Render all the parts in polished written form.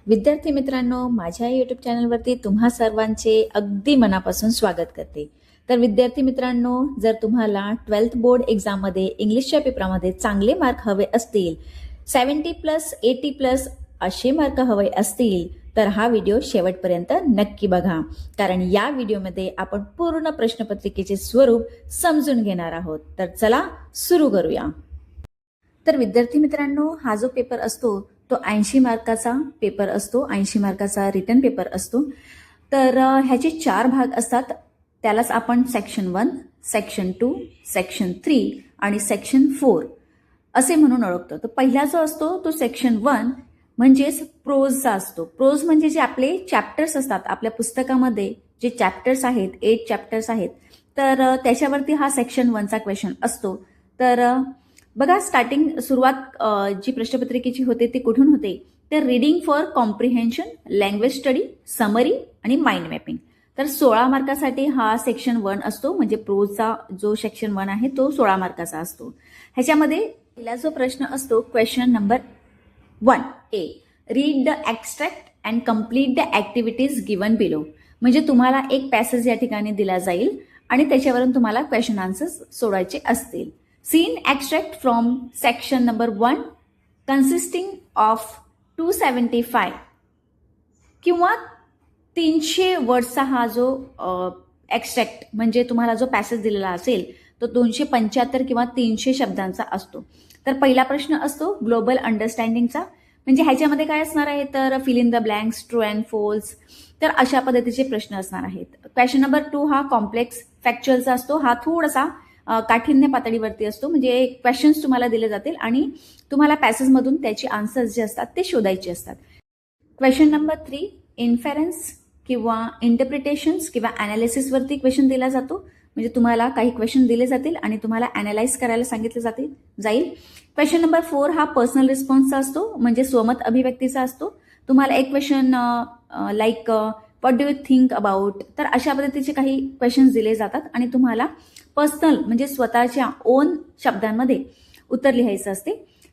विद्यार्थी मित्रांनो, माझ्या यूट्यूब चॅनलवरती तुम्हा सर्वांचे अगदी मनापासून स्वागत करते. तर विद्यार्थी मित्रांनो, जर तुम्हाला 12th बोर्ड एक्झाममध्ये इंग्लिशच्या पेपरामध्ये चांगले मार्क हवे असतील, 70+ 80+ असे मार्क हवे असतील, तर हा व्हिडिओ शेवटपर्यंत नक्की बघा. कारण या व्हिडिओमध्ये आपण पूर्ण प्रश्नपत्रिकेचे स्वरूप समजून घेणार आहोत. तर चला सुरू करूया. तर विद्यार्थी मित्रांनो, हा जो पेपर असतो तो 80 मार्काचा पेपर असतो, 80 मार्काचा रिटन पेपर असतो. तर ह्याचे 4 भाग असतात. त्यालाच आपण सेक्शन 1, सेक्शन 2, सेक्शन 3 आणि सेक्शन 4 असे म्हणून ओळखतो. तर पहिला जो असतो तो सेक्शन 1 म्हणजेच प्रोजचा असतो. प्रोज म्हणजे जे आपले चॅप्टर्स असतात, आपल्या पुस्तकामध्ये जे चॅप्टर्स आहेत, 8 चॅप्टर्स आहेत, तर त्याच्यावरती हा सेक्शन 1चा क्वेश्चन असतो. तर बघा, सुरुवात जी प्रश्नपत्रिकेची होते ती कुठून होते, तर reading for comprehension, language study, summary आणि माइंड मॅपिंग. तर 16 मार्कासाठी हा सेक्शन 1 असतो. म्हणजे प्रोजचा जो सेक्शन 1 आहे तो 16 मार्काचा असतो. ह्याच्यामध्ये पहिला जो प्रश्न असतो, question number 1A, read the extract and complete the activities given below. म्हणजे तुम्हाला एक पॅसेज या ठिकाणी दिला जाईल आणि त्याच्यावरून तुम्हाला क्वेश्चन आन्सर्स सोडवायचे असतील. Scene extract from section number 1 consisting of 275 किंवा 300 वर्डचा हा जो एक्स्ट्रॅक्ट म्हणजे तुम्हाला जो पॅसेज दिलेला असेल तो 275 किंवा 300 शब्दांचा असतो. तर पहिला प्रश्न असतो ग्लोबल अंडरस्टँडिंगचा. म्हणजे ह्याच्यामध्ये काय असणार आहे, तर fill in the blanks, true and false. तर अशा पद्धतीचे प्रश्न असणार आहेत. क्वेश्चन नंबर 2 हा कॉम्प्लेक्स फॅक्च्युअलचा असतो. हा थोडासा काठिण्य पातळीवरती असतो. म्हणजे क्वेश्चन्स तुम्हाला दिले जातील आणि तुम्हाला पॅसेजमधून त्याचे आन्सर्स जे असतात ते शोधायचे असतात. क्वेश्चन नंबर 3 इन्फेरन्स किंवा इंटरप्रिटेशन्स किंवा अनालिसिसवरती क्वेश्चन दिला जातो. म्हणजे तुम्हाला काही क्वेश्चन दिले जातील आणि तुम्हाला अनालाइज करायला सांगितले जाईल. क्वेश्चन नंबर 4 हा पर्सनल रिस्पॉन्सचा असतो. म्हणजे स्वमत अभिव्यक्तीचा असतो. तुम्हाला एक question like what do you think about, तर अशा पद्धतीचे काही क्वेश्चन्स दिले जातात आणि तुम्हाला पर्सनल म्हणजे स्वतःच्या ओन शब्दांमध्ये उत्तर लिहायचं असते.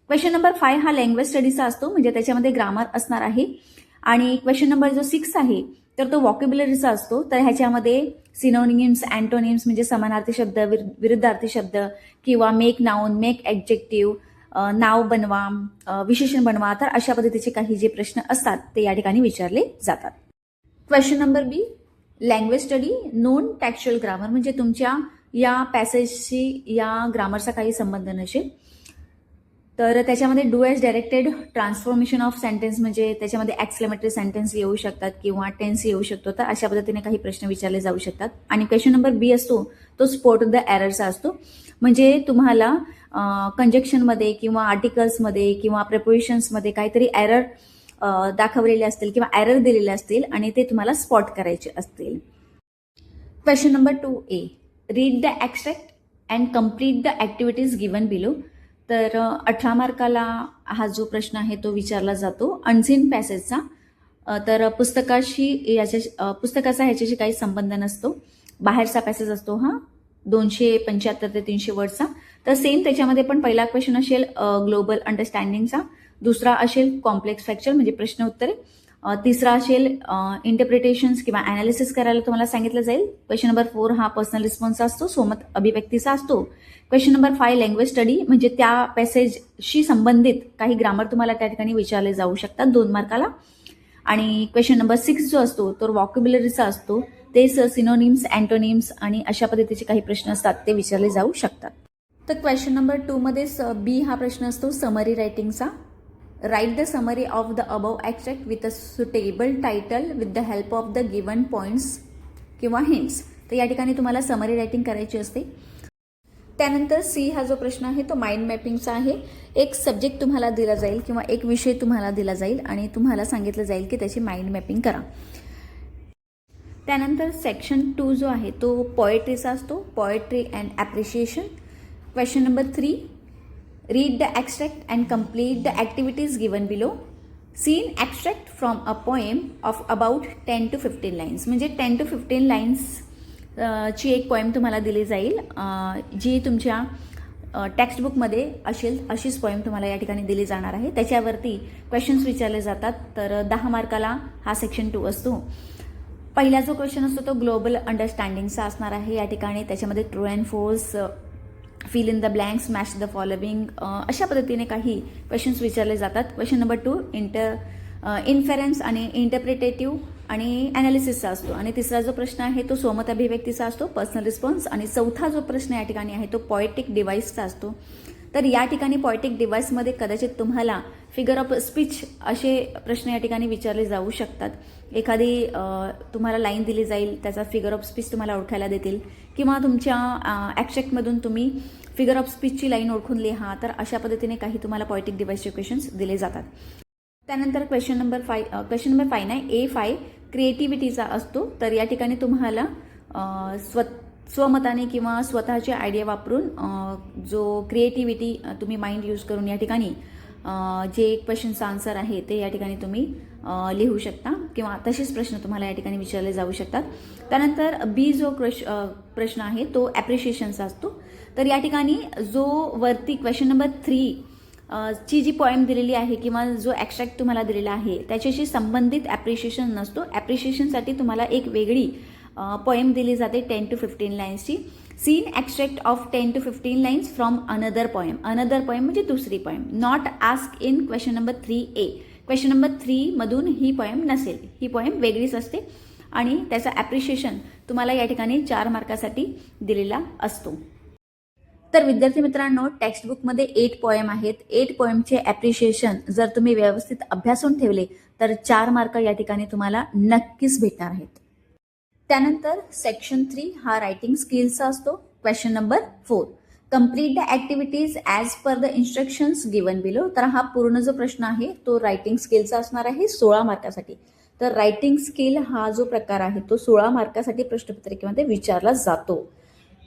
क्वेश्चन नंबर 5 हा लँग्वेज स्टडीचा असतो. म्हणजे त्याच्यामध्ये ग्रामर असणार आहे. आणि क्वेश्चन नंबर जो 6 आहे तर तो व्हॉकॅब्युलरीचा असतो. तर ह्याच्यामध्ये सिनोनिम्स, अँटोनिम्स म्हणजे समानार्थी शब्द, विरुद्धार्थी शब्द किंवा मेक नाउन, मेक ऍडजेक्टिव्ह, नाव बनवा, विशेषण बनवा. तर अशा पद्धतीचे काही जे प्रश्न असतात ते या ठिकाणी विचारले जातात. Question number B, language study, non textual grammar. म्हणजे तुमच्या या पॅसेजशी या ग्रामरचा काही संबंध नसेल. तर त्याच्यामध्ये do as directed, transformation of sentence म्हणजे त्याच्यामध्ये एक्सक्लेमेटरी सेंटेन्स येऊ शकतात किंवा टेन्स येऊ शकतो. तर अशा पद्धतीने काही प्रश्न विचारले जाऊ शकतात. आणि क्वेश्चन नंबर बी असतो तो स्पॉट द एररचा असतो. म्हणजे तुम्हाला कंजक्शनमध्ये किंवा आर्टिकल्समध्ये किंवा प्रिपोजिशन्समध्ये काहीतरी एरर दाखवलेले असतील किंवा एरर दिलेले असतील आणि ते तुम्हाला स्पॉट करायचे असतील. Question number 2A, read the extract and complete the activities given below. तर 18 मार्काला हा जो प्रश्न आहे तो विचारला जातो अनसीन पॅसेजचा. तर पुस्तकाचा ह्याच्याशी काही संबंध नसतो. बाहेरचा पॅसेज असतो हा 275 ते 300 वर्डचा. तर सेम त्याच्यामध्ये पण पहिला क्वेश्चन असेल ग्लोबल अंडरस्टँडिंगचा, दुसरा असेल कॉम्प्लेक्स फॅक्चर म्हणजे प्रश्न उत्तरे, तिसरा असेल इंटरप्रिटेशन्स किंवा अनालिसिस करायला तुम्हाला सांगितलं जाईल. क्वेश्चन नंबर 4 हा पर्सनल रिस्पॉन्सचा असतो, स्वमत अभिव्यक्तीचा असतो. क्वेश्चन नंबर 5 लँग्वेज स्टडी म्हणजे त्या पॅसेजशी संबंधित काही ग्रामर तुम्हाला त्या ठिकाणी विचारले जाऊ शकतात 2 मार्काला. आणि क्वेश्चन नंबर 6 जो असतो तो व्हॉकॅब्युलरीचा असतो. तेच सिनोनिम्स, अँटोनिम्स आणि अशा पद्धतीचे काही प्रश्न असतात ते विचारले जाऊ शकतात. तर क्वेश्चन नंबर 2 मध्ये बी हा प्रश्न असतो समरी रायटिंगचा. Write the summary of the above extract with a suitable title with the help of the given points किंवा हिंट्स. तर या ठिकाणी तुम्हाला समरी रायटिंग करायची असते. त्यानंतर सी हा जो प्रश्न आहे तो माइंड मॅपिंगचा आहे. एक सब्जेक्ट तुम्हाला दिला जाईल किंवा एक विषय तुम्हाला दिला जाईल आणि तुम्हाला सांगितलं जाईल की त्याची माइंड मॅपिंग करा. त्यानंतर सेक्शन 2 जो आहे तो पोएट्रीचा असतो, poetry and appreciation. Question number 3, read the extract and complete the activities given below. Seen extract from a poem of about 10 to 15 lines. म्हणजे 10 to 15 लाईन्स ची एक पोएम तुम्हाला दिली जाईल जी तुमच्या टेक्स्टबुकमध्ये अशीच पोएम तुम्हाला या ठिकाणी दिली जाणार आहे. त्याच्यावरती क्वेश्चन्स विचारले जातात. तर 10 मार्काला हा सेक्शन 2 असतो. पहिला जो क्वेश्चन असतो तो ग्लोबल अंडरस्टँडिंगचा असणार आहे या ठिकाणी. त्याच्यामध्ये true and false, fill in the blanks, match the following अशा पद्धतीने काही क्वेश्चन्स विचारले जातात. क्वेश्चन नंबर 2 इन्फेरन्स आणि इंटरप्रिटेटिव्ह आणि ॲनालिसिसचा असतो. आणि तिसरा जो प्रश्न आहे तो स्वमत अभिव्यक्तीचा असतो, पर्सनल रिस्पॉन्स. आणि चौथा जो प्रश्न या ठिकाणी आहे तो पॉएटिक डिव्हाइसचा असतो. तर या ठिकाणी पॉएटिक डिव्हाइसमध्ये कदाचित तुम्हाला फिगर ऑफ स्पीच असे प्रश्न या ठिकाणी विचारले जाऊ शकतात. एखादी तुम्हाला लाईन दिली जाईल, त्याचा फिगर ऑफ स्पीच तुम्हाला ओळखायला देतील, किंवा तुमच्या ॲक्स्ट्रॅक्टमधून तुम्ही फिगर ऑफ स्पीचची लाईन ओळखून लिहा. तर अशा पद्धतीने काही तुम्हाला पॉएटिक डिव्हाइसचे क्वेश्चन्स दिले जातात. त्यानंतर क्वेश्चन नंबर 5 नाही, A5 क्रिएटिव्हिटीचा असतो. तर या ठिकाणी तुम्हाला स्वमताने किंवा स्वतःची आयडिया वापरून जो क्रिएटिव्हिटी तुम्ही माइंड यूज करून या ठिकाणी जे क्वेश्चनचा आन्सर आहे ते या ठिकाणी तुम्ही लिहू शकता, किंवा तसेच प्रश्न तुम्हाला या ठिकाणी विचारले जाऊ शकतात. त्यानंतर B जो प्रश्न आहे तो ॲप्रिशिएशनचा असतो. तर या ठिकाणी जो वरती क्वेश्चन नंबर 3 ची जी पॉईंट दिलेली आहे किंवा जो ॲक्स्ट्रॅक्ट तुम्हाला दिलेला आहे त्याच्याशी संबंधित ॲप्रिशिएशन नसतो. ॲप्रिशिएशनसाठी तुम्हाला एक वेगळी पोएम दिली जाते 10 to 15 लाईन्सची. Seen extract of 10 to 15 lines from another poem. Another poem म्हणजे दुसरी poem. Not ask in question number 3A. Question number 3 मधून ही पोएम नसेल, ही पोएम वेगळीच असते. आणि त्याचं ॲप्रिशिएशन तुम्हाला या ठिकाणी 4 मार्कासाठी दिलेला असतो. तर विद्यार्थी मित्रांनो, टेक्स्टबुकमध्ये 8 पोएम आहेत. 8 पोएमचे ॲप्रिशिएशन जर तुम्ही व्यवस्थित अभ्यासून ठेवले तर 4 मार्क या ठिकाणी तुम्हाला नक्कीच भेटणार आहेत. त्यानंतर सेक्शन 3 हा रायटिंग स्किल्सचा असतो. Question number 4 complete the activities as per the instructions given below. तर हा पूर्ण जो प्रश्न आहे तो रायटिंग स्किलचा असणार आहे 16 मार्कासाठी. तर रायटिंग स्किल हा जो प्रकार आहे तो 16 मार्कासाठी प्रश्नपत्रिकेमध्ये विचारला जातो.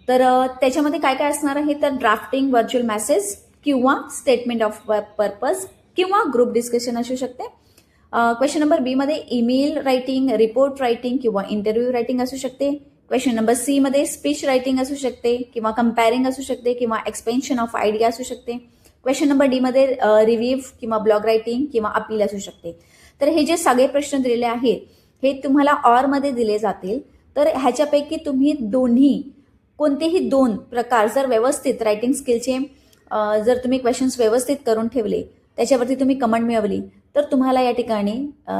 तर त्याच्यामध्ये काय काय असणार आहे तर ड्राफ्टिंग व्हर्च्युअल मेसेज किंवा स्टेटमेंट ऑफ पर्पज किंवा ग्रुप डिस्कशन असू शकते. क्वेश्चन नंबर B मध्ये ईमेल रायटिंग, रिपोर्ट रायटिंग किंवा इंटरव्ह्यू रायटिंग असू शकते. क्वेश्चन नंबर C मध्ये स्पीच रायटिंग असू शकते किंवा कंपॅरिंग असू शकते किंवा एक्सपेन्शन ऑफ आयडिया असू शकते. क्वेश्चन नंबर D मध्ये रिव्ह्यू किंवा ब्लॉग रायटिंग किंवा अपील असू शकते. तर हे जे सगळे प्रश्न दिलेले आहेत हे तुम्हाला ऑरमध्ये दिले जातील. तर ह्याच्यापैकी तुम्ही कोणतेही 2 प्रकार जर व्यवस्थित रायटिंग स्किलचे जर तुम्ही क्वेश्चन्स व्यवस्थित करून ठेवले, त्याच्यावरती तुम्ही कमेंट मिळवली तर तुम्हाला या ठिकाणी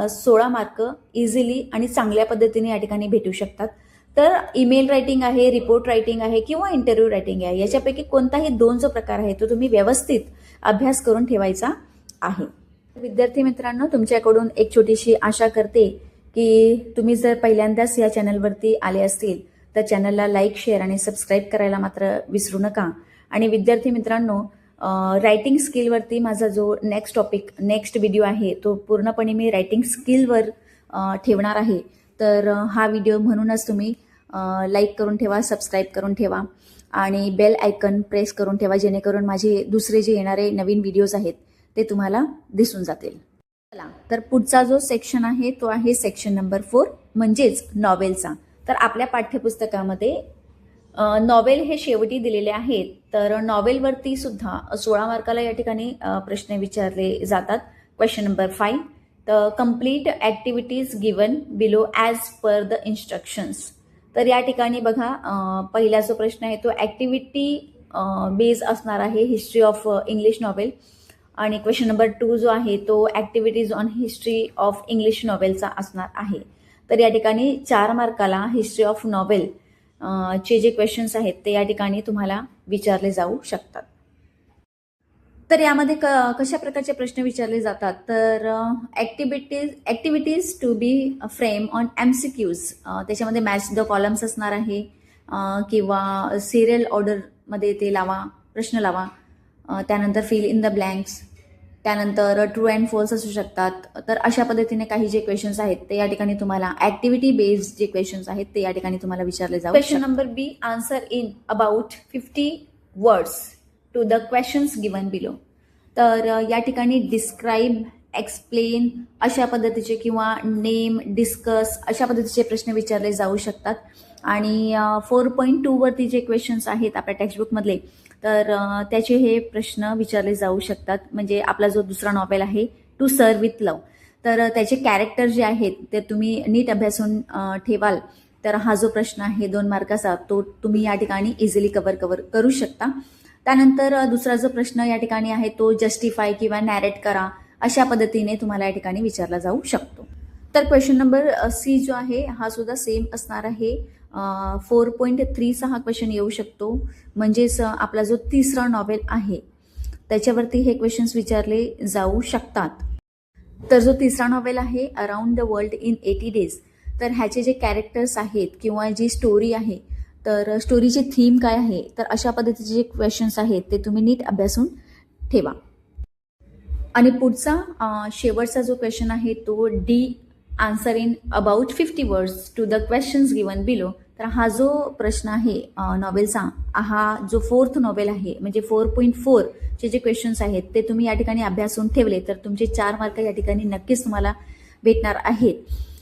16 मार्क इझिली आणि चांगल्या पद्धतीने या ठिकाणी भेटू शकतात. तर ईमेल रायटिंग आहे, रिपोर्ट रायटिंग आहे किंवा इंटरव्ह्यू रायटिंग आहे, याच्यापैकी कोणताही 2 जो प्रकार आहे तो तुम्ही व्यवस्थित अभ्यास करून ठेवायचा आहे. विद्यार्थी मित्रांनो, तुमच्याकडून एक छोटीशी आशा करते की तुम्ही जर पहिल्यांदाच या चॅनलवरती आले असतील तर चॅनलला लाईक, शेअर आणि सबस्क्राईब करायला मात्र विसरू नका. आणि विद्यार्थी मित्रांनो, रायटिंग स्किलवरती माझा जो नेक्स्ट व्हिडिओ आहे तो पूर्णपणे मी रायटिंग स्किलवर ठेवणार आहे. तर हा व्हिडिओ म्हणूनच तुम्ही लाईक करून ठेवा, सबस्क्राईब करून ठेवा आणि बेल आयकन प्रेस करून ठेवा, जेणेकरून माझे दुसरे जे येणारे नवीन व्हिडिओज आहेत ते तुम्हाला दिसून जातील. चला, तर पुढचा जो सेक्शन आहे तो आहे सेक्शन नंबर 4 म्हणजेच नॉवेलचा. तर आपल्या पाठ्यपुस्तकामध्ये नॉवेल हे शेवटी दिलेले आहेत. तर नॉवेलवरती सुद्धा 16 मार्काला या ठिकाणी प्रश्न विचारले जातात. Question number 5 the complete activities given below as per the instructions. तर या ठिकाणी बघा, पहिला जो प्रश्न आहे तो ॲक्टिव्हिटी बेस असणार आहे, हिस्ट्री ऑफ इंग्लिश नॉवेल. आणि क्वेश्चन नंबर 2 जो आहे तो activities on history of English नॉवेलचा असणार आहे. तर या ठिकाणी 4 मार्काला हिस्ट्री ऑफ नॉवेल चे जे क्वेश्चन्स आहेत ते या ठिकाणी तुम्हाला विचारले जाऊ शकतात. तर यामध्ये कशा प्रकारचे प्रश्न विचारले जातात तर activities to be frame on MCQs. त्याच्यामध्ये मॅच द कॉलम्स असणार आहे किंवा सिरियल ऑर्डरमध्ये ते प्रश्न लावा. त्यानंतर फिल इन द ब्लँक्स, त्यानंतर ट्रू अँड फॉल्स असू शकतात. तर अशा पद्धतीने काही जे क्वेश्चन्स आहेत ते या ठिकाणी तुम्हाला ॲक्टिव्हिटी बेस्ड जे क्वेश्चन्स आहेत ते या ठिकाणी तुम्हाला विचारले जाऊ. Question number B answer in about 50 words to the questions given below. तर या ठिकाणी डिस्क्राईब, एक्सप्लेन अशा पद्धतीचे किंवा नेम, डिस्कस अशा पद्धतीचे प्रश्न विचारले जाऊ शकतात. आणि 4.2 वरती जे क्वेश्चन्स आहेत आपल्या टेक्स्टबुकमधले तर त्याचे हे प्रश्न विचारले जाऊ शकतात. म्हणजे आपला जो दुसरा नॉवेल आहे टू सर्व विथ लव, तर त्याचे कॅरेक्टर जे आहेत ते तुम्ही नीट अभ्यासून ठेवाल तर हा जो प्रश्न आहे 2 मार्काचा तो तुम्ही या ठिकाणी इझिली कव्हर करू शकता. त्यानंतर दुसरा जो प्रश्न या ठिकाणी आहे तो जस्टिफाय किंवा नॅरेट करा अशा पद्धतीने तुम्हाला या ठिकाणी विचारला जाऊ शकतो. तर क्वेश्चन नंबर सी जो आहे हा सुद्धा सेम असणार आहे. 4.3चा हा क्वेश्चन येऊ शकतो. म्हणजेच आपला जो तिसरा नॉवेल आहे त्याच्यावरती हे क्वेश्चन्स विचारले जाऊ शकतात. तर जो तिसरा नॉवेल आहे around the world in 80 days, तर ह्याचे जे कॅरेक्टर्स आहेत किंवा जी स्टोरी आहे तर स्टोरीची थीम काय आहे, तर अशा पद्धतीचे जे क्वेश्चन्स आहेत ते तुम्ही नीट अभ्यासून ठेवा. आणि पुढचा शेवटचा जो क्वेश्चन आहे तो D answer in about 50 words to the questions given below. तर हा जो प्रश्न आहे नॉवेलचा, हा जो 4th नॉवेल आहे म्हणजे 4.4 चे जे क्वेश्चन्स आहेत ते तुम्ही या ठिकाणी अभ्यासून ठेवले तर तुमचे 4 मार्क या ठिकाणी नक्कीच तुम्हाला भेटणार आहेत.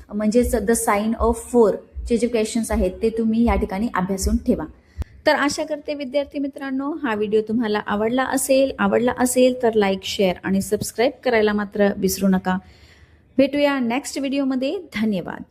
म्हणजेच द साइन ऑफ 4 चे जे क्वेश्चन्स आहेत ते तुम्ही या ठिकाणी अभ्यासून ठेवा. तर आशा करते विद्यार्थी मित्रांनो हा व्हिडिओ तुम्हाला आवडला असेल तर लाईक, शेअर आणि सबस्क्राईब करायला मात्र विसरू नका. भेटूया नेक्स्ट व्हिडिओमध्ये. धन्यवाद.